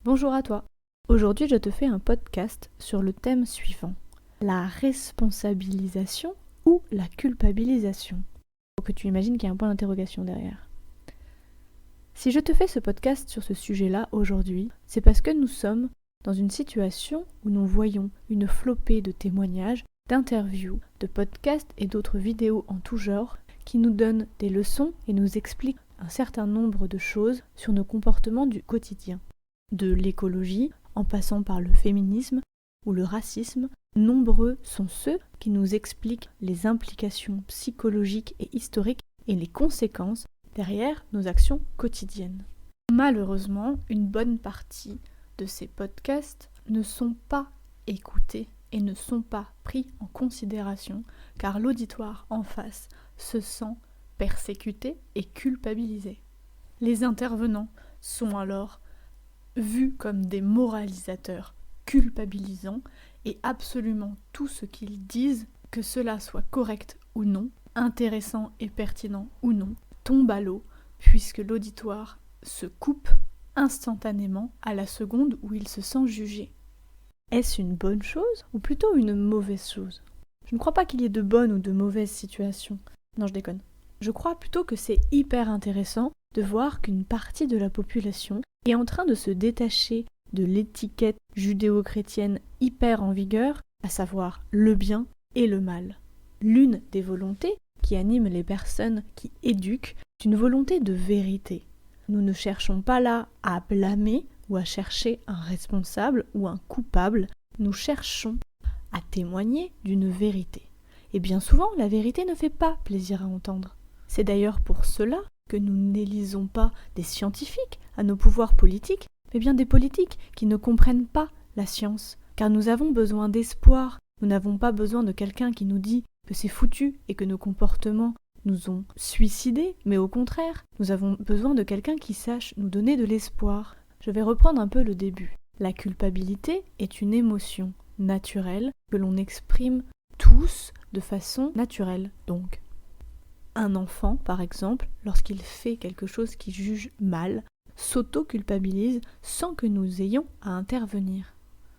Bonjour à toi. Aujourd'hui, je te fais un podcast sur le thème suivant. La responsabilisation ou la culpabilisation. Faut que tu imagines qu'il y a un point d'interrogation derrière. Si je te fais ce podcast sur ce sujet-là aujourd'hui, c'est parce que nous sommes dans une situation où nous voyons une flopée de témoignages, d'interviews, de podcasts et d'autres vidéos en tout genre qui nous donnent des leçons et nous expliquent un certain nombre de choses sur nos comportements du quotidien. De l'écologie, en passant par le féminisme ou le racisme, nombreux sont ceux qui nous expliquent les implications psychologiques et historiques et les conséquences derrière nos actions quotidiennes. Malheureusement, une bonne partie de ces podcasts ne sont pas écoutés et ne sont pas pris en considération car l'auditoire en face se sent persécuté et culpabilisé. Les intervenants sont alors vus comme des moralisateurs culpabilisants et absolument tout ce qu'ils disent, que cela soit correct ou non, intéressant et pertinent ou non, tombe à l'eau puisque l'auditoire se coupe instantanément à la seconde où il se sent jugé. Est-ce une bonne chose ou plutôt une mauvaise chose ? Je ne crois pas qu'il y ait de bonnes ou de mauvaises situations. Non, je déconne. Je crois plutôt que c'est hyper intéressant de voir qu'une partie de la population est en train de se détacher de l'étiquette judéo-chrétienne hyper en vigueur, à savoir le bien et le mal. L'une des volontés qui anime les personnes qui éduquent est une volonté de vérité. Nous ne cherchons pas là à blâmer ou à chercher un responsable ou un coupable, nous cherchons à témoigner d'une vérité. Et bien souvent, la vérité ne fait pas plaisir à entendre. C'est d'ailleurs pour cela que nous n'élisons pas des scientifiques à nos pouvoirs politiques, mais bien des politiques qui ne comprennent pas la science, car nous avons besoin d'espoir. Nous n'avons pas besoin de quelqu'un qui nous dit que c'est foutu et que nos comportements nous ont suicidés, mais au contraire, nous avons besoin de quelqu'un qui sache nous donner de l'espoir. Je vais reprendre un peu le début. La culpabilité est une émotion naturelle que l'on exprime tous de façon naturelle, donc. Un enfant, par exemple, lorsqu'il fait quelque chose qu'il juge mal, s'auto-culpabilise sans que nous ayons à intervenir.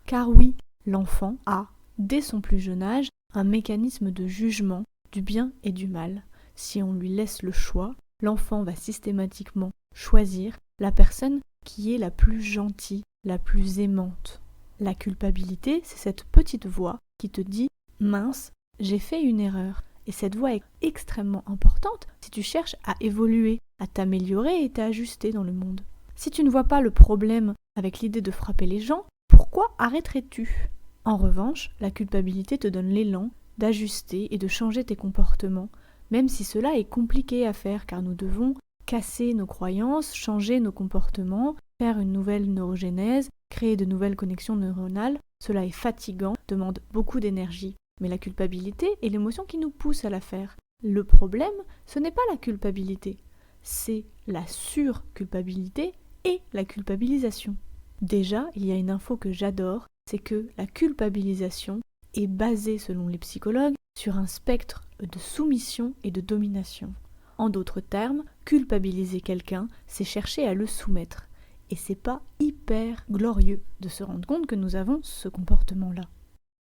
Car oui, l'enfant a, dès son plus jeune âge, un mécanisme de jugement du bien et du mal. Si on lui laisse le choix, l'enfant va systématiquement choisir la personne qui est la plus gentille, la plus aimante. La culpabilité, c'est cette petite voix qui te dit « mince, j'ai fait une erreur ». Et cette voix est extrêmement importante si tu cherches à évoluer, à t'améliorer et t'ajuster dans le monde. Si tu ne vois pas le problème avec l'idée de frapper les gens, pourquoi arrêterais-tu ? En revanche, la culpabilité te donne l'élan d'ajuster et de changer tes comportements, même si cela est compliqué à faire car nous devons casser nos croyances, changer nos comportements, faire une nouvelle neurogénèse, créer de nouvelles connexions neuronales. Cela est fatigant, demande beaucoup d'énergie. Mais la culpabilité est l'émotion qui nous pousse à la faire. Le problème, ce n'est pas la culpabilité, c'est la surculpabilité et la culpabilisation. Déjà, il y a une info que j'adore, c'est que la culpabilisation est basée, selon les psychologues, sur un spectre de soumission et de domination. En d'autres termes, culpabiliser quelqu'un, c'est chercher à le soumettre. Et c'est pas hyper glorieux de se rendre compte que nous avons ce comportement-là.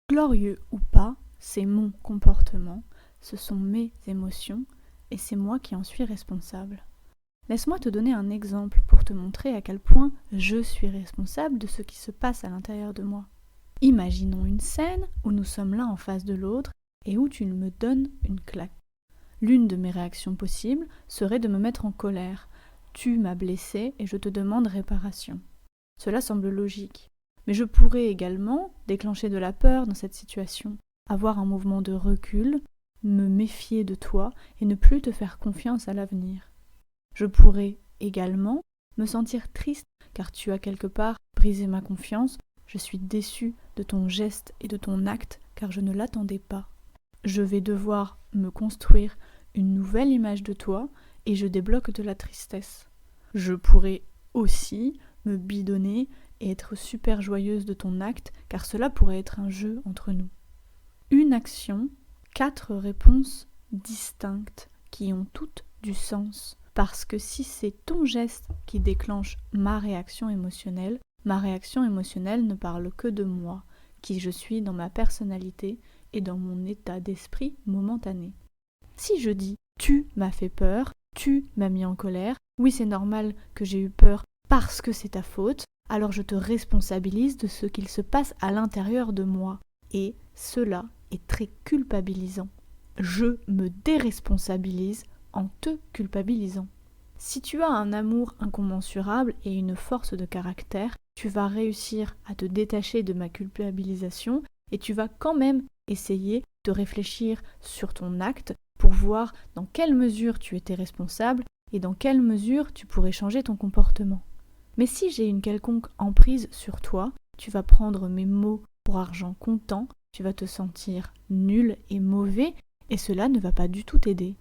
Glorieux ou pas, c'est mon comportement, ce sont mes émotions et c'est moi qui en suis responsable. Laisse-moi te donner un exemple pour te montrer à quel point je suis responsable de ce qui se passe à l'intérieur de moi. Imaginons une scène où nous sommes l'un en face de l'autre et où tu me donnes une claque. L'une de mes réactions possibles serait de me mettre en colère. Tu m'as blessé et je te demande réparation. Cela semble logique. Mais je pourrais également déclencher de la peur dans cette situation, avoir un mouvement de recul, me méfier de toi et ne plus te faire confiance à l'avenir. Je pourrais également me sentir triste car tu as quelque part brisé ma confiance, je suis déçue de ton geste et de ton acte car je ne l'attendais pas. Je vais devoir me construire une nouvelle image de toi et je débloque de la tristesse. Je pourrais aussi me bidonner et être super joyeuse de ton acte, car cela pourrait être un jeu entre nous. Une action, 4 réponses distinctes qui ont toutes du sens. Parce que si c'est ton geste qui déclenche ma réaction émotionnelle, ma réaction émotionnelle ne parle que de moi, qui je suis dans ma personnalité et dans mon état d'esprit momentané. Si je dis « tu m'as fait peur »,« tu m'as mis en colère »,« oui c'est normal que j'ai eu peur parce que c'est ta faute », alors je te responsabilise de ce qu'il se passe à l'intérieur de moi. Et cela est très culpabilisant. Je me déresponsabilise en te culpabilisant. Si tu as un amour incommensurable et une force de caractère, tu vas réussir à te détacher de ma culpabilisation et tu vas quand même essayer de réfléchir sur ton acte pour voir dans quelle mesure tu étais responsable et dans quelle mesure tu pourrais changer ton comportement. Mais si j'ai une quelconque emprise sur toi, tu vas prendre mes mots pour argent comptant, tu vas te sentir nul et mauvais et cela ne va pas du tout t'aider.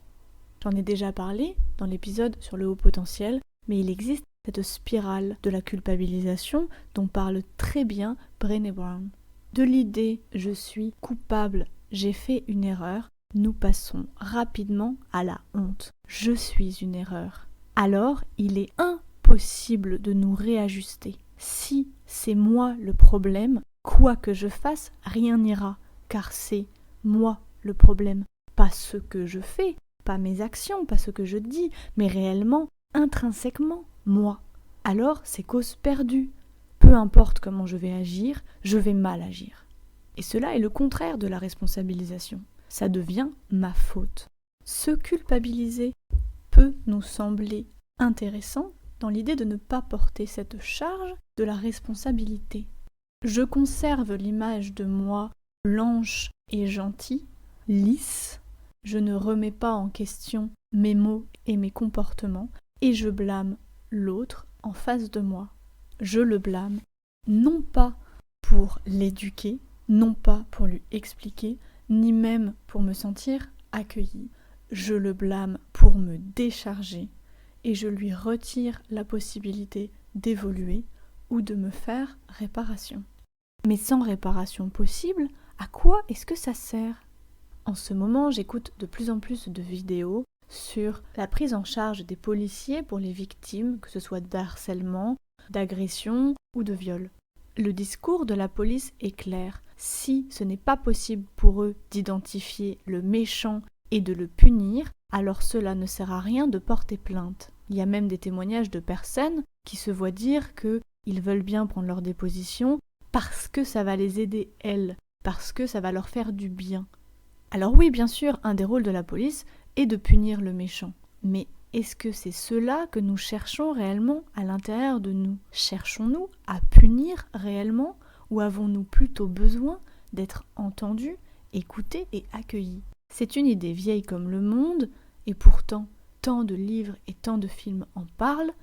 J'en ai déjà parlé dans l'épisode sur le haut potentiel, mais il existe cette spirale de la culpabilisation dont parle très bien Brené Brown. De l'idée « je suis coupable, j'ai fait une erreur », nous passons rapidement à la honte. Je suis une erreur. Alors, il est impossible de nous réajuster. Si c'est moi le problème, quoi que je fasse, rien n'ira, car c'est moi le problème. Pas ce que je fais, pas mes actions, pas ce que je dis, mais réellement, intrinsèquement, moi. Alors, c'est cause perdue. Peu importe comment je vais agir, je vais mal agir. Et cela est le contraire de la responsabilisation. Ça devient ma faute. Se culpabiliser peut nous sembler intéressant dans l'idée de ne pas porter cette charge de la responsabilité. Je conserve l'image de moi blanche et gentille, lisse. Je ne remets pas en question mes mots et mes comportements et je blâme l'autre en face de moi. Je le blâme non pas pour l'éduquer, non pas pour lui expliquer, ni même pour me sentir accueillie. Je le blâme pour me décharger et je lui retire la possibilité d'évoluer ou de me faire réparation. Mais sans réparation possible, à quoi est-ce que ça sert ? En ce moment, j'écoute de plus en plus de vidéos sur la prise en charge des policiers pour les victimes, que ce soit d'harcèlement, d'agression ou de viol. Le discours de la police est clair. Si ce n'est pas possible pour eux d'identifier le méchant et de le punir, alors cela ne sert à rien de porter plainte. Il y a même des témoignages de personnes qui se voient dire qu'ils veulent bien prendre leur déposition parce que ça va les aider elles, parce que ça va leur faire du bien. Alors oui, bien sûr, un des rôles de la police est de punir le méchant. Mais est-ce que c'est cela que nous cherchons réellement à l'intérieur de nous ? Cherchons-nous à punir réellement ou avons-nous plutôt besoin d'être entendus, écoutés et accueillis ? C'est une idée vieille comme le monde et pourtant tant de livres et tant de films en parlent,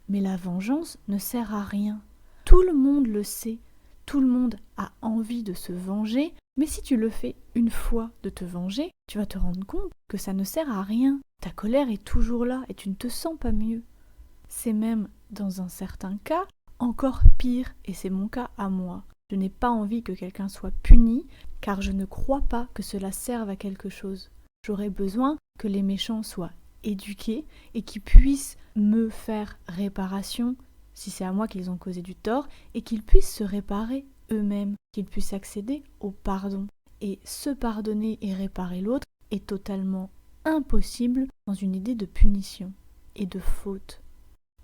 mais la vengeance ne sert à rien. Tout le monde le sait, tout le monde a envie de se venger, mais si tu le fais une fois de te venger, tu vas te rendre compte que ça ne sert à rien. Ta colère est toujours là et tu ne te sens pas mieux. C'est même, dans un certain cas, encore pire, et c'est mon cas à moi. Je n'ai pas envie que quelqu'un soit puni, car je ne crois pas que cela serve à quelque chose. J'aurais besoin que les méchants soient éduqués et qu'ils puissent me faire réparation, si c'est à moi qu'ils ont causé du tort, et qu'ils puissent se réparer eux-mêmes, qu'ils puissent accéder au pardon. Et se pardonner et réparer l'autre est totalement impossible dans une idée de punition et de faute.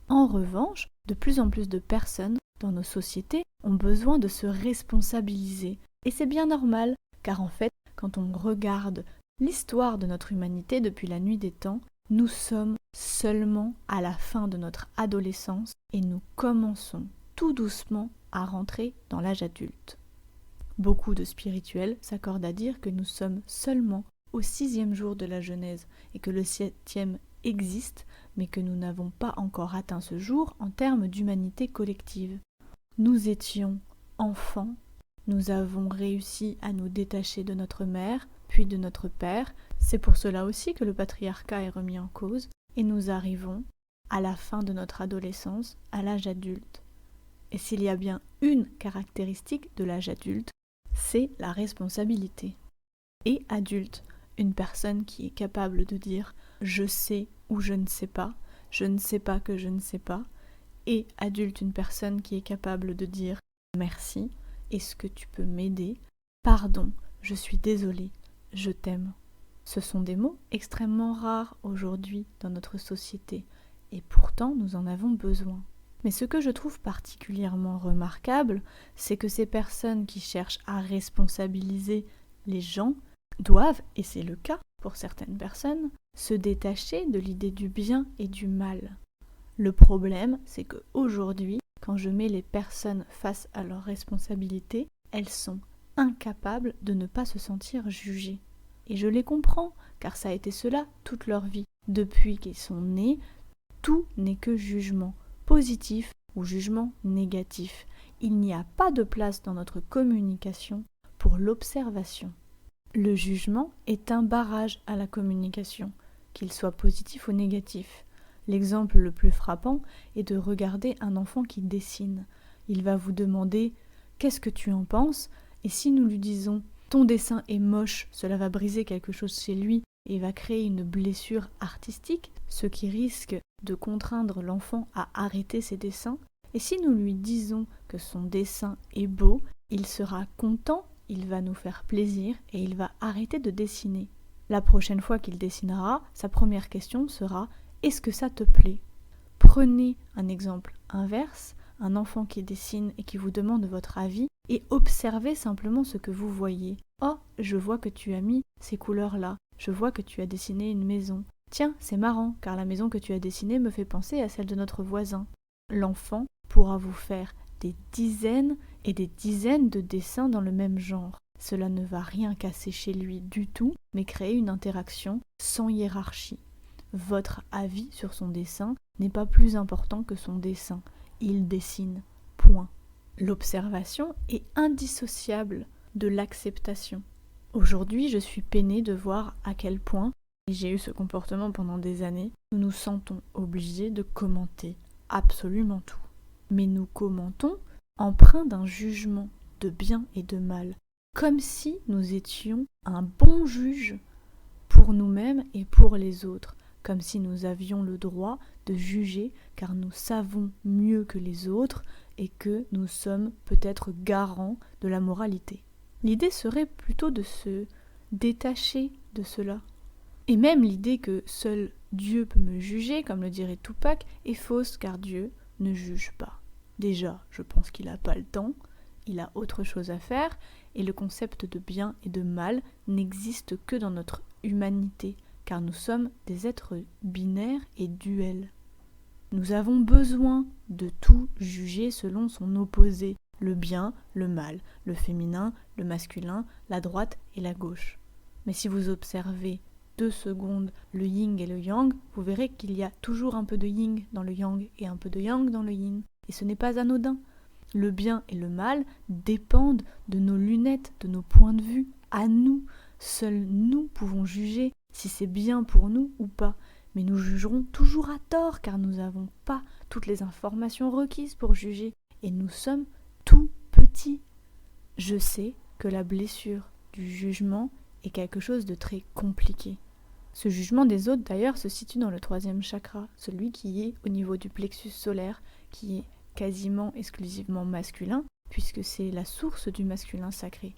En revanche, de plus en plus de personnes dans nos sociétés ont besoin de se responsabiliser. Et c'est bien normal, car en fait, quand on regarde l'histoire de notre humanité depuis la nuit des temps, nous sommes seulement à la fin de notre adolescence et nous commençons tout doucement à rentrer dans l'âge adulte. Beaucoup de spirituels s'accordent à dire que nous sommes seulement au 6e jour de la Genèse et que le 7e existe, mais que nous n'avons pas encore atteint ce jour en termes d'humanité collective. Nous étions enfants, nous avons réussi à nous détacher de notre mère, puis de notre père. C'est pour cela aussi que le patriarcat est remis en cause, et nous arrivons à la fin de notre adolescence, à l'âge adulte. Et s'il y a bien une caractéristique de l'âge adulte, c'est la responsabilité. Et adulte, une personne qui est capable de dire « je sais » ou « je ne sais pas », « je ne sais pas que je ne sais pas », et adulte, une personne qui est capable de dire merci, est-ce que tu peux m'aider, pardon, je suis désolée, je t'aime. Ce sont des mots extrêmement rares aujourd'hui dans notre société et pourtant nous en avons besoin. Mais ce que je trouve particulièrement remarquable, c'est que ces personnes qui cherchent à responsabiliser les gens doivent, et c'est le cas pour certaines personnes, se détacher de l'idée du bien et du mal. Le problème, c'est qu'aujourd'hui, quand je mets les personnes face à leurs responsabilités, elles sont incapables de ne pas se sentir jugées. Et je les comprends, car ça a été cela toute leur vie. Depuis qu'ils sont nés, tout n'est que jugement positif ou jugement négatif. Il n'y a pas de place dans notre communication pour l'observation. Le jugement est un barrage à la communication, qu'il soit positif ou négatif. L'exemple le plus frappant est de regarder un enfant qui dessine. Il va vous demander « Qu'est-ce que tu en penses ?» Et si nous lui disons « Ton dessin est moche », cela va briser quelque chose chez lui et va créer une blessure artistique, ce qui risque de contraindre l'enfant à arrêter ses dessins. Et si nous lui disons que son dessin est beau, il sera content, il va nous faire plaisir et il va arrêter de dessiner. La prochaine fois qu'il dessinera, sa première question sera « Est-ce que ça te plaît ?» Prenez un exemple inverse, un enfant qui dessine et qui vous demande votre avis et observez simplement ce que vous voyez. « Oh, je vois que tu as mis ces couleurs-là, je vois que tu as dessiné une maison. Tiens, c'est marrant, car la maison que tu as dessinée me fait penser à celle de notre voisin. » L'enfant pourra vous faire des dizaines et des dizaines de dessins dans le même genre. Cela ne va rien casser chez lui du tout, mais créer une interaction sans hiérarchie. Votre avis sur son dessin n'est pas plus important que son dessin. Il dessine. Point. L'observation est indissociable de l'acceptation. Aujourd'hui, je suis peinée de voir à quel point, et j'ai eu ce comportement pendant des années, nous nous sentons obligés de commenter absolument tout. Mais nous commentons empreints d'un jugement de bien et de mal, comme si nous étions un bon juge pour nous-mêmes et pour les autres, comme si nous avions le droit de juger car nous savons mieux que les autres et que nous sommes peut-être garants de la moralité. L'idée serait plutôt de se détacher de cela. Et même l'idée que seul Dieu peut me juger, comme le dirait Tupac, est fausse car Dieu ne juge pas. Déjà, je pense qu'il n'a pas le temps, il a autre chose à faire, et le concept de bien et de mal n'existe que dans notre humanité, car nous sommes des êtres binaires et duels. Nous avons besoin de tout juger selon son opposé, le bien, le mal, le féminin, le masculin, la droite et la gauche. Mais si vous observez 2 secondes le yin et le yang, vous verrez qu'il y a toujours un peu de yin dans le yang et un peu de yang dans le yin. Et ce n'est pas anodin. Le bien et le mal dépendent de nos lunettes, de nos points de vue, à nous. Seuls nous pouvons juger si c'est bien pour nous ou pas. Mais nous jugerons toujours à tort car nous n'avons pas toutes les informations requises pour juger. Et nous sommes tout petits. Je sais que la blessure du jugement est quelque chose de très compliqué. Ce jugement des autres d'ailleurs se situe dans le 3e chakra, celui qui est au niveau du plexus solaire, qui est quasiment exclusivement masculin, puisque c'est la source du masculin sacré.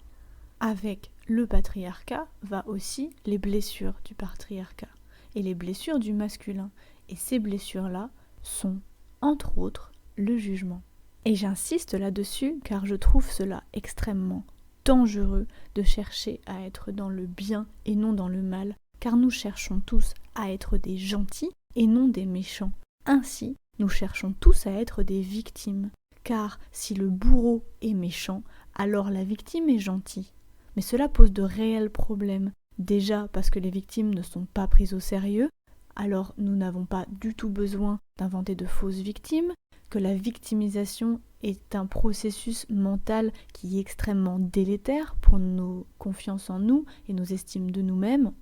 Avec le patriarcat va aussi les blessures du patriarcat et les blessures du masculin. Et ces blessures-là sont, entre autres, le jugement. Et j'insiste là-dessus car je trouve cela extrêmement dangereux de chercher à être dans le bien et non dans le mal, car nous cherchons tous à être des gentils et non des méchants. Ainsi, nous cherchons tous à être des victimes, car si le bourreau est méchant, alors la victime est gentille. Mais cela pose de réels problèmes. Déjà parce que les victimes ne sont pas prises au sérieux, alors nous n'avons pas du tout besoin d'inventer de fausses victimes, que la victimisation est un processus mental qui est extrêmement délétère pour nos confiances en nous et nos estimes de nous-mêmes,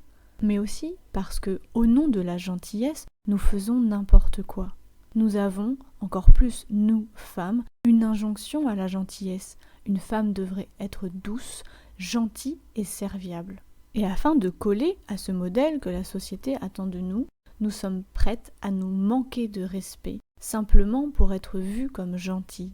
mais aussi parce que, au nom de la gentillesse, nous faisons n'importe quoi. Nous avons, encore plus nous, femmes, une injonction à la gentillesse. Une femme devrait être douce, gentille et serviable. Et afin de coller à ce modèle que la société attend de nous, nous sommes prêtes à nous manquer de respect, simplement pour être vus comme gentils.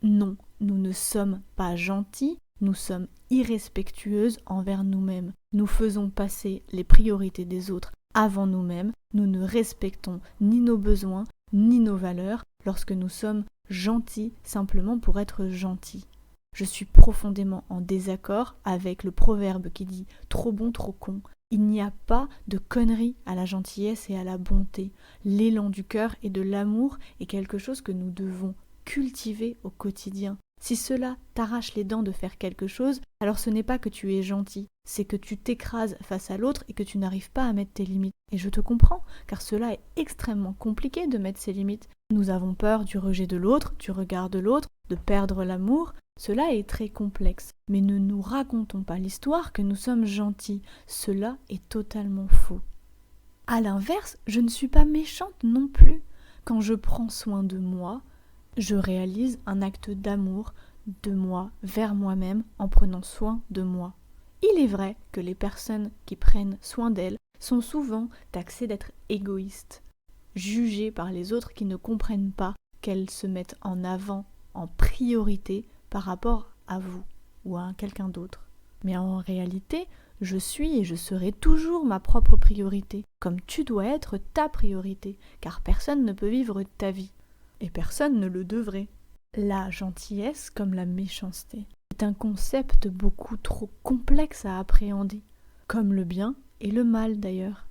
Non, nous ne sommes pas gentils, nous sommes irrespectueuses envers nous-mêmes. Nous faisons passer les priorités des autres avant nous-mêmes, nous ne respectons ni nos besoins, ni nos valeurs lorsque nous sommes gentils simplement pour être gentils. Je suis profondément en désaccord avec le proverbe qui dit « trop bon, trop con ». Il n'y a pas de conneries à la gentillesse et à la bonté. L'élan du cœur et de l'amour est quelque chose que nous devons cultiver au quotidien. Si cela t'arrache les dents de faire quelque chose, alors ce n'est pas que tu es gentil, c'est que tu t'écrases face à l'autre et que tu n'arrives pas à mettre tes limites. Et je te comprends, car cela est extrêmement compliqué de mettre ses limites. Nous avons peur du rejet de l'autre, du regard de l'autre, de perdre l'amour. Cela est très complexe, mais ne nous racontons pas l'histoire que nous sommes gentils. Cela est totalement faux. À l'inverse, je ne suis pas méchante non plus. Quand je prends soin de moi, je réalise un acte d'amour de moi vers moi-même en prenant soin de moi. Il est vrai que les personnes qui prennent soin d'elles sont souvent taxées d'être égoïstes, jugées par les autres qui ne comprennent pas qu'elles se mettent en avant, en priorité par rapport à vous ou à quelqu'un d'autre. Mais en réalité, je suis et je serai toujours ma propre priorité, comme tu dois être ta priorité, car personne ne peut vivre ta vie, et personne ne le devrait. La gentillesse, comme la méchanceté, est un concept beaucoup trop complexe à appréhender, comme le bien et le mal d'ailleurs.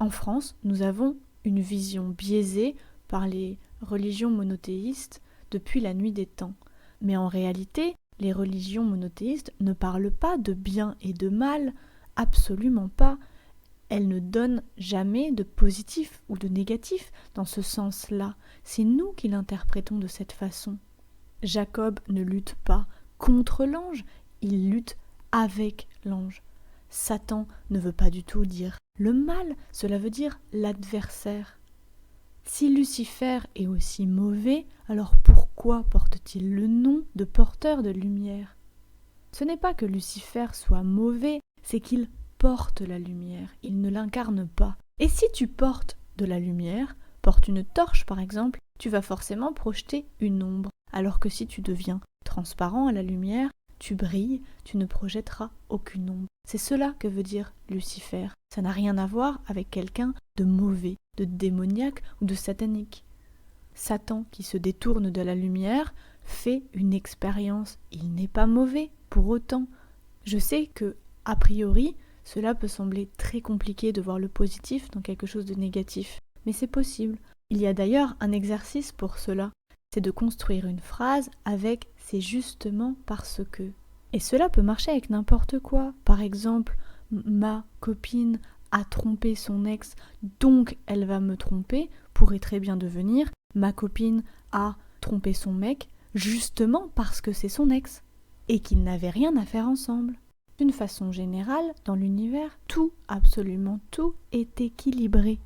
En France, nous avons une vision biaisée par les religions monothéistes depuis la nuit des temps. Mais en réalité, les religions monothéistes ne parlent pas de bien et de mal, absolument pas. Elles ne donnent jamais de positif ou de négatif dans ce sens-là. C'est nous qui l'interprétons de cette façon. Jacob ne lutte pas contre l'ange, il lutte avec l'ange. Satan ne veut pas du tout dire le mal, cela veut dire l'adversaire. Si Lucifer est aussi mauvais, alors pourquoi porte-t-il le nom de porteur de lumière ? Ce n'est pas que Lucifer soit mauvais, c'est qu'il porte la lumière, il ne l'incarne pas. Et si tu portes de la lumière, porte une torche par exemple, tu vas forcément projeter une ombre. Alors que si tu deviens transparent à la lumière, tu brilles, tu ne projetteras aucune ombre. C'est cela que veut dire Lucifer. Ça n'a rien à voir avec quelqu'un de mauvais, de démoniaque ou de satanique. Satan qui se détourne de la lumière fait une expérience. Il n'est pas mauvais pour autant. Je sais que, a priori, cela peut sembler très compliqué de voir le positif dans quelque chose de négatif. Mais c'est possible. Il y a d'ailleurs un exercice pour cela. C'est de construire une phrase avec « c'est justement parce que ». Et cela peut marcher avec n'importe quoi. Par exemple, ma copine a trompé son ex, donc elle va me tromper, pourrait très bien devenir ma copine a trompé son mec justement parce que c'est son ex et qu'ils n'avaient rien à faire ensemble. D'une façon générale, dans l'univers, tout, absolument tout, est équilibré.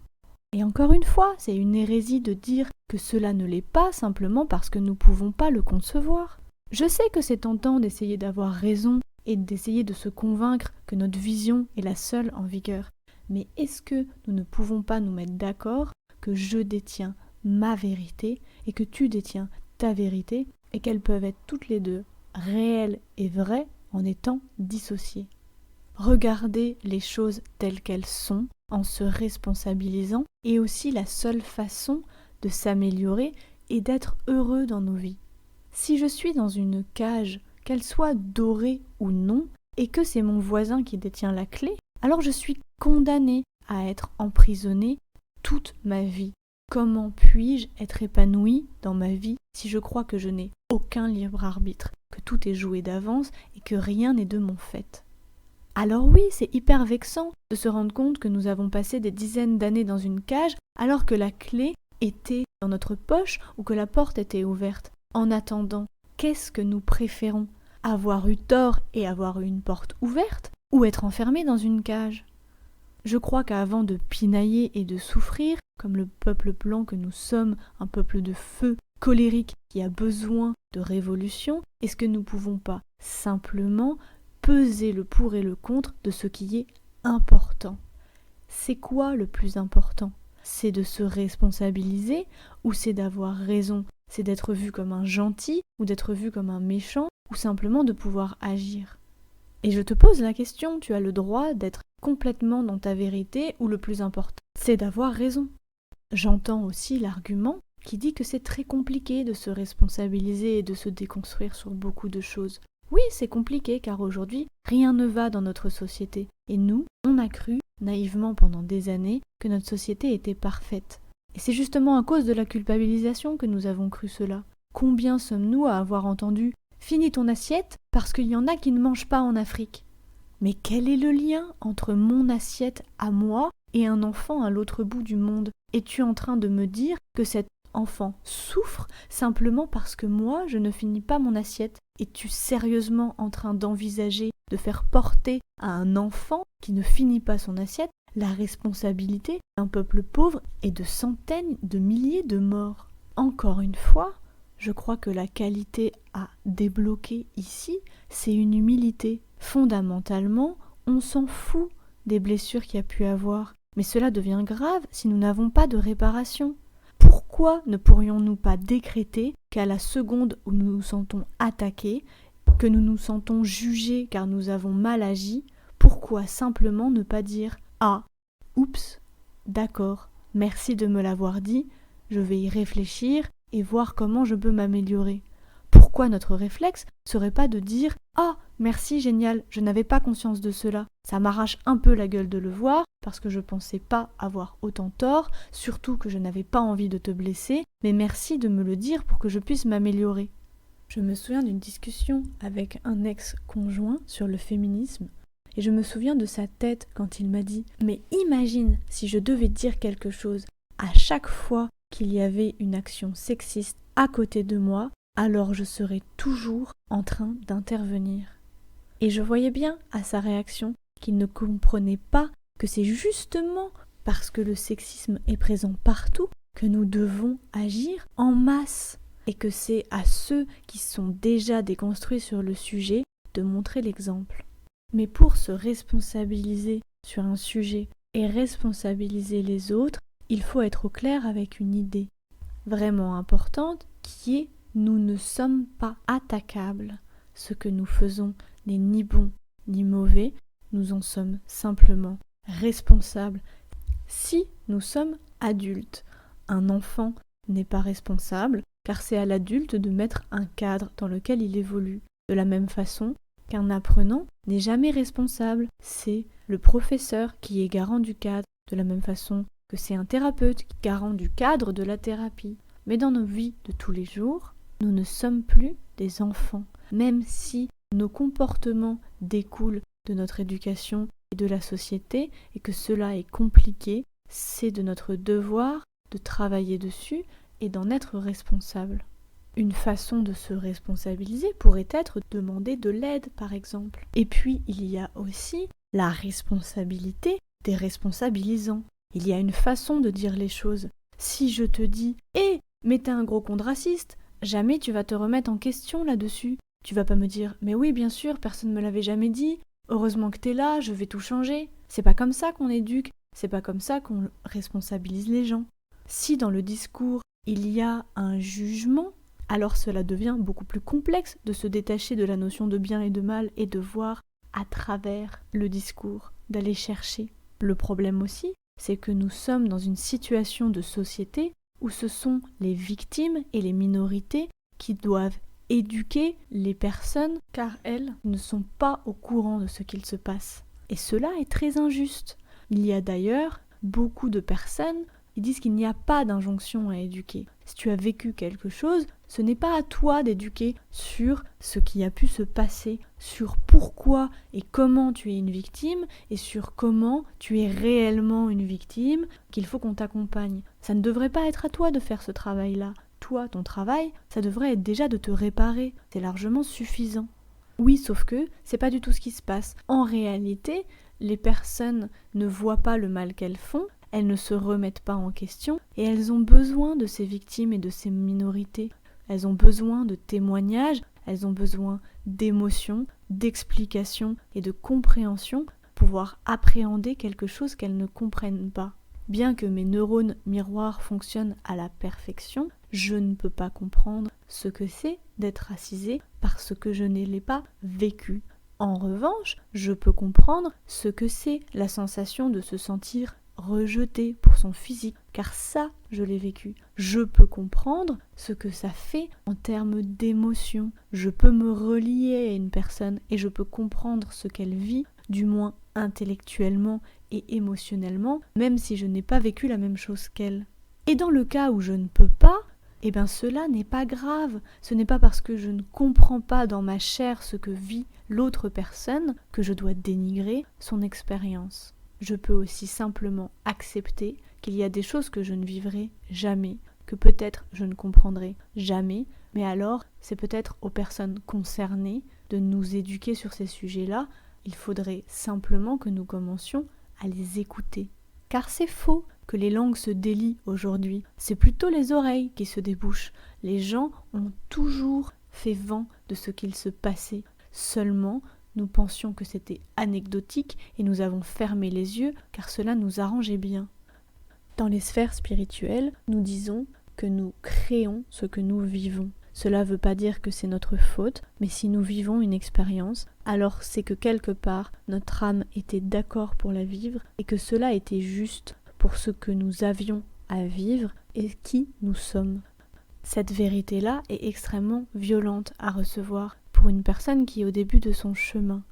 Et encore une fois, c'est une hérésie de dire que cela ne l'est pas simplement parce que nous ne pouvons pas le concevoir. Je sais que c'est tentant d'essayer d'avoir raison et d'essayer de se convaincre que notre vision est la seule en vigueur. Mais est-ce que nous ne pouvons pas nous mettre d'accord que je détiens ma vérité et que tu détiens ta vérité et qu'elles peuvent être toutes les deux réelles et vraies en étant dissociées ? Regarder les choses telles qu'elles sont en se responsabilisant est aussi la seule façon de s'améliorer et d'être heureux dans nos vies. Si je suis dans une cage, qu'elle soit dorée ou non, et que c'est mon voisin qui détient la clé, alors je suis condamnée à être emprisonnée toute ma vie. Comment puis-je être épanouie dans ma vie si je crois que je n'ai aucun libre arbitre, que tout est joué d'avance et que rien n'est de mon fait ? Alors oui, c'est hyper vexant de se rendre compte que nous avons passé des dizaines d'années dans une cage alors que la clé était dans notre poche ou que la porte était ouverte. En attendant, qu'est-ce que nous préférons ? Avoir eu tort et avoir eu une porte ouverte ou être enfermé dans une cage ? Je crois qu'avant de pinailler et de souffrir, comme le peuple blanc que nous sommes, un peuple de feu, colérique, qui a besoin de révolution, est-ce que nous ne pouvons pas simplement peser le pour et le contre de ce qui est important ? C'est quoi le plus important ? c'est de se responsabiliser ou c'est d'avoir raison? C'est d'être vu comme un gentil ou d'être vu comme un méchant ou simplement de pouvoir agir? Et je te pose la question, tu as le droit d'être complètement dans ta vérité ou le plus important, c'est d'avoir raison. J'entends aussi l'argument qui dit que c'est très compliqué de se responsabiliser et de se déconstruire sur beaucoup de choses. Oui, c'est compliqué car aujourd'hui, rien ne va dans notre société. Et nous, on a cru, naïvement pendant des années, que notre société était parfaite. Et c'est justement à cause de la culpabilisation que nous avons cru cela. Combien sommes-nous à avoir entendu « Finis ton assiette parce qu'il y en a qui ne mangent pas en Afrique ». Mais quel est le lien entre mon assiette à moi et un enfant à l'autre bout du monde? Es-tu en train de me dire que cet enfant souffre simplement parce que moi je ne finis pas mon assiette? Es-tu sérieusement en train d'envisager de faire porter à un enfant qui ne finit pas son assiette la responsabilité d'un peuple pauvre et de centaines de milliers de morts? Encore une fois, je crois que la qualité à débloquer ici, c'est une humilité. Fondamentalement, on s'en fout des blessures qu'il y a pu avoir, mais cela devient grave si nous n'avons pas de réparation. Pourquoi ne pourrions-nous pas décréter qu'à la seconde où nous nous sentons attaqués, que nous nous sentons jugés car nous avons mal agi, pourquoi simplement ne pas dire « Ah, oups, d'accord, merci de me l'avoir dit, je vais y réfléchir et voir comment je peux m'améliorer ». Pourquoi notre réflexe serait pas de dire « Ah, merci, génial, je n'avais pas conscience de cela. Ça m'arrache un peu la gueule de le voir parce que je pensais pas avoir autant tort, surtout que je n'avais pas envie de te blesser, mais merci de me le dire pour que je puisse m'améliorer. » Je me souviens d'une discussion avec un ex-conjoint sur le féminisme et je me souviens de sa tête quand il m'a dit « Mais imagine si je devais dire quelque chose à chaque fois qu'il y avait une action sexiste à côté de moi, alors je serais toujours en train d'intervenir. » Et je voyais bien à sa réaction qu'il ne comprenait pas que c'est justement parce que le sexisme est présent partout que nous devons agir en masse et que c'est à ceux qui sont déjà déconstruits sur le sujet de montrer l'exemple. Mais pour se responsabiliser sur un sujet et responsabiliser les autres, il faut être au clair avec une idée vraiment importante qui est « nous ne sommes pas attaquables. Ce que nous faisons n'est ni bon ni mauvais, nous en sommes simplement responsables si nous sommes adultes. Un enfant n'est pas responsable car c'est à l'adulte de mettre un cadre dans lequel il évolue. De la même façon qu'un apprenant n'est jamais responsable, c'est le professeur qui est garant du cadre, de la même façon que c'est un thérapeute qui est garant du cadre de la thérapie. Mais dans nos vies de tous les jours, nous ne sommes plus des enfants, même si nos comportements découlent de notre éducation et de la société et que cela est compliqué, c'est de notre devoir de travailler dessus et d'en être responsable. Une façon de se responsabiliser pourrait être demander de l'aide, par exemple. Et puis, il y a aussi la responsabilité des responsabilisants. Il y a une façon de dire les choses. Si je te dis « Eh, mais t'es un gros con de raciste », jamais tu vas te remettre en question là-dessus. Tu vas pas me dire « Mais oui, bien sûr, personne ne me l'avait jamais dit. Heureusement que t'es là, je vais tout changer. » C'est pas comme ça qu'on éduque, c'est pas comme ça qu'on responsabilise les gens. Si dans le discours, il y a un jugement, alors cela devient beaucoup plus complexe de se détacher de la notion de bien et de mal et de voir à travers le discours, d'aller chercher. Le problème aussi, c'est que nous sommes dans une situation de société où ce sont les victimes et les minorités qui doivent éduquer les personnes car elles ne sont pas au courant de ce qu'il se passe. Et cela est très injuste. Il y a d'ailleurs beaucoup de personnes qui disent qu'il n'y a pas d'injonction à éduquer. Si tu as vécu quelque chose, ce n'est pas à toi d'éduquer sur ce qui a pu se passer, sur pourquoi et comment tu es une victime et sur comment tu es réellement une victime, qu'il faut qu'on t'accompagne. Ça ne devrait pas être à toi de faire ce travail-là. Toi, ton travail, ça devrait être déjà de te réparer. C'est largement suffisant. Oui, sauf que c'est pas du tout ce qui se passe. En réalité, les personnes ne voient pas le mal qu'elles font, elles ne se remettent pas en question et elles ont besoin de ces victimes et de ces minorités. Elles ont besoin de témoignages, elles ont besoin d'émotions, d'explications et de compréhension pour pouvoir appréhender quelque chose qu'elles ne comprennent pas. bien que mes neurones miroirs fonctionnent à la perfection, je ne peux pas comprendre ce que c'est d'être racisé parce que je ne l'ai pas vécu. En revanche, je peux comprendre ce que c'est la sensation de se sentir rejeté pour son physique, car ça, je l'ai vécu. Je peux comprendre ce que ça fait en termes d'émotion. Je peux me relier à une personne et je peux comprendre ce qu'elle vit, du moins intellectuellement et émotionnellement, même si je n'ai pas vécu la même chose qu'elle. Et dans le cas où je ne peux pas, eh bien cela n'est pas grave. Ce n'est pas parce que je ne comprends pas dans ma chair ce que vit l'autre personne que je dois dénigrer son expérience. Je peux aussi simplement accepter qu'il y a des choses que je ne vivrai jamais, que peut-être je ne comprendrai jamais, mais alors c'est peut-être aux personnes concernées de nous éduquer sur ces sujets-là. Il faudrait simplement que nous commencions à les écouter. Car c'est faux que les langues se délient aujourd'hui, c'est plutôt les oreilles qui se débouchent. Les gens ont toujours fait vent de ce qu'il se passait. Seulement, nous pensions que c'était anecdotique et nous avons fermé les yeux car cela nous arrangeait bien. Dans les sphères spirituelles, nous disons que nous créons ce que nous vivons. Cela ne veut pas dire que c'est notre faute, mais si nous vivons une expérience, alors c'est que quelque part notre âme était d'accord pour la vivre et que cela était juste pour ce que nous avions à vivre et qui nous sommes. Cette vérité-là est extrêmement violente à recevoir pour une personne qui est au début de son chemin.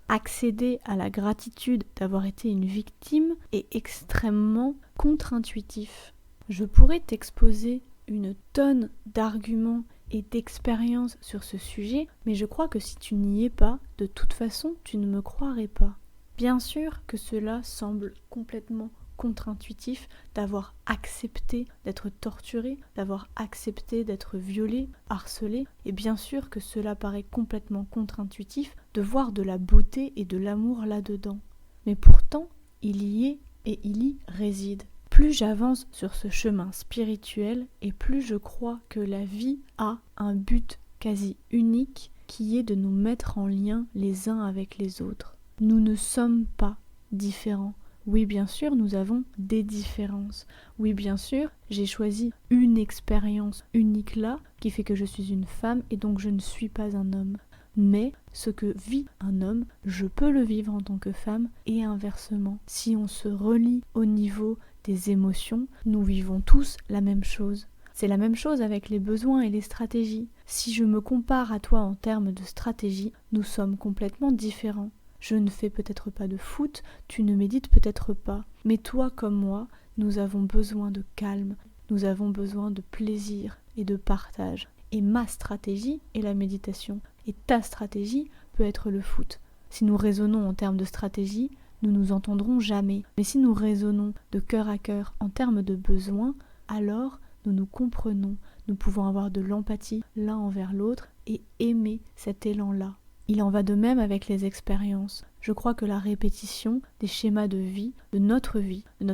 Accéder à la gratitude d'avoir été une victime est extrêmement contre-intuitif. Je pourrais t'exposer une tonne d'arguments et d'expériences sur ce sujet, mais je crois que si tu n'y es pas, de toute façon, tu ne me croirais pas. Bien sûr que cela semble complètement contre-intuitif d'avoir accepté d'être torturé, d'avoir accepté d'être violé, harcelé, et bien sûr que cela paraît complètement contre-intuitif de voir de la beauté et de l'amour là-dedans. Mais pourtant, il y est et il y réside. Plus j'avance sur ce chemin spirituel et plus je crois que la vie a un but quasi unique qui est de nous mettre en lien les uns avec les autres. Nous ne sommes pas différents. Oui, bien sûr, nous avons des différences. Oui, bien sûr, j'ai choisi une expérience unique là qui fait que je suis une femme et donc je ne suis pas un homme. Mais ce que vit un homme, je peux le vivre en tant que femme et inversement. Si on se relie au niveau des émotions, nous vivons tous la même chose. C'est la même chose avec les besoins et les stratégies. Si je me compare à toi en termes de stratégie, nous sommes complètement différents. Je ne fais peut-être pas de foot, tu ne médites peut-être pas. Mais toi comme moi, nous avons besoin de calme, nous avons besoin de plaisir et de partage. Et ma stratégie est la méditation. Et ta stratégie peut être le foot. Si nous raisonnons en termes de stratégie, nous nous entendrons jamais. Mais si nous raisonnons de cœur à cœur en termes de besoins, alors nous nous comprenons. Nous pouvons avoir de l'empathie l'un envers l'autre et aimer cet élan-là. Il en va de même avec les expériences. Je crois que la répétition des schémas de vie, de notre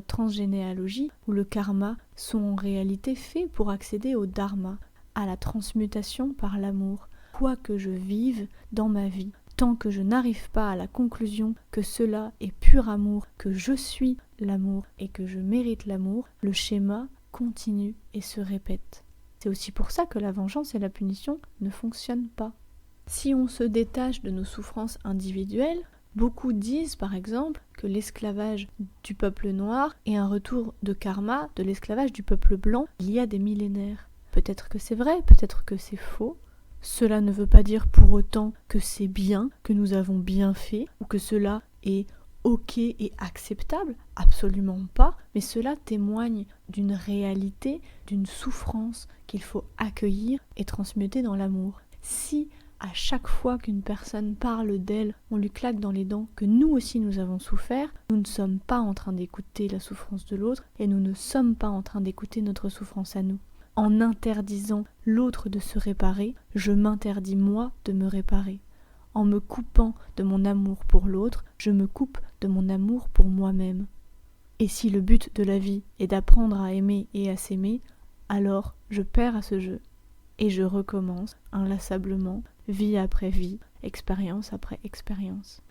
transgénéalogie ou le karma sont en réalité faits pour accéder au dharma, à la transmutation par l'amour. Quoi que je vive dans ma vie, tant que je n'arrive pas à la conclusion que cela est pur amour, que je suis l'amour et que je mérite l'amour, le schéma continue et se répète. C'est aussi pour ça que la vengeance et la punition ne fonctionnent pas. Si on se détache de nos souffrances individuelles, beaucoup disent par exemple que l'esclavage du peuple noir est un retour de karma de l'esclavage du peuple blanc il y a des millénaires. Peut-être que c'est vrai, peut-être que c'est faux. Cela ne veut pas dire pour autant que c'est bien, que nous avons bien fait, ou que cela est ok et acceptable, absolument pas, mais cela témoigne d'une réalité, d'une souffrance qu'il faut accueillir et transmuter dans l'amour. Si à chaque fois qu'une personne parle d'elle, on lui claque dans les dents que nous aussi nous avons souffert, nous ne sommes pas en train d'écouter la souffrance de l'autre et nous ne sommes pas en train d'écouter notre souffrance à nous. En interdisant l'autre de se réparer, je m'interdis moi de me réparer. En me coupant de mon amour pour l'autre, je me coupe de mon amour pour moi-même. Et si le but de la vie est d'apprendre à aimer et à s'aimer, alors je perds à ce jeu. Et je recommence inlassablement, vie après vie, expérience après expérience.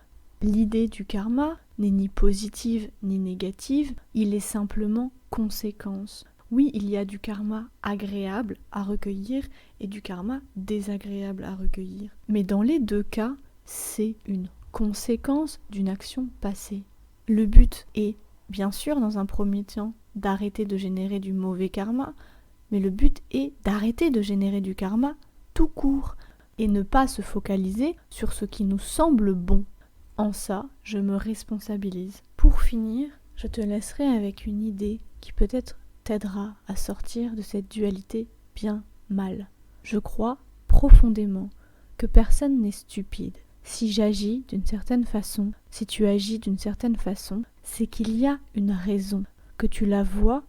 L'idée du karma n'est ni positive ni négative, il est simplement conséquence. Oui, il y a du karma agréable à recueillir et du karma désagréable à recueillir. Mais dans les deux cas, c'est une conséquence d'une action passée. Le but est, bien sûr, dans un premier temps, d'arrêter de générer du mauvais karma, mais le but est d'arrêter de générer du karma tout court et ne pas se focaliser sur ce qui nous semble bon. En ça, je me responsabilise. Pour finir, je te laisserai avec une idée qui peut-être t'aidera à sortir de cette dualité bien mal. Je crois profondément que personne n'est stupide. Si j'agis d'une certaine façon, si tu agis d'une certaine façon, c'est qu'il y a une raison, que tu la vois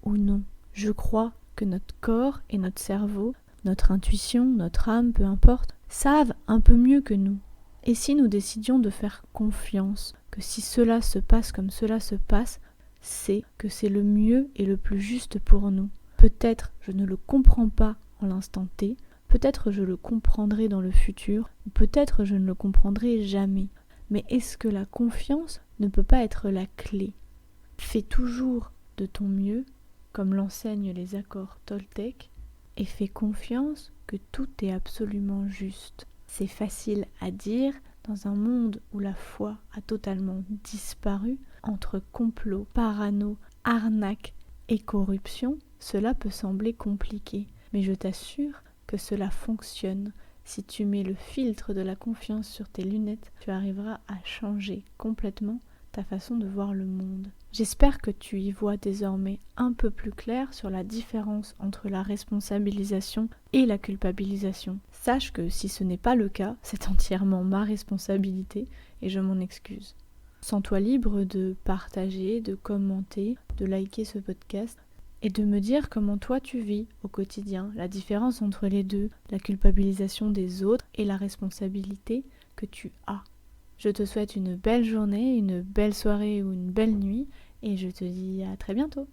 ou non. Je crois que notre corps et notre cerveau, notre intuition, notre âme, peu importe, savent un peu mieux que nous. Et si nous décidions de faire confiance, que si cela se passe comme cela se passe, c'est que c'est le mieux et le plus juste pour nous. Peut-être je ne le comprends pas en l'instant T, peut-être je le comprendrai dans le futur, ou peut-être je ne le comprendrai jamais. Mais est-ce que la confiance ne peut pas être la clé ? Fais toujours de ton mieux, comme l'enseignent les accords Toltec, et fais confiance que tout est absolument juste. C'est facile à dire dans un monde où la foi a totalement disparu, entre complot, parano, arnaque et corruption, cela peut sembler compliqué. Mais je t'assure que cela fonctionne. Si tu mets le filtre de la confiance sur tes lunettes, tu arriveras à changer complètement ta façon de voir le monde. J'espère que tu y vois désormais un peu plus clair sur la différence entre la responsabilisation et la culpabilisation. Sache que si ce n'est pas le cas, c'est entièrement ma responsabilité et je m'en excuse. Sens-toi libre de partager, de commenter, de liker ce podcast et de me dire comment toi tu vis au quotidien, la différence entre les deux, la culpabilisation des autres et la responsabilité que tu as. Je te souhaite une belle journée, une belle soirée ou une belle nuit et je te dis à très bientôt.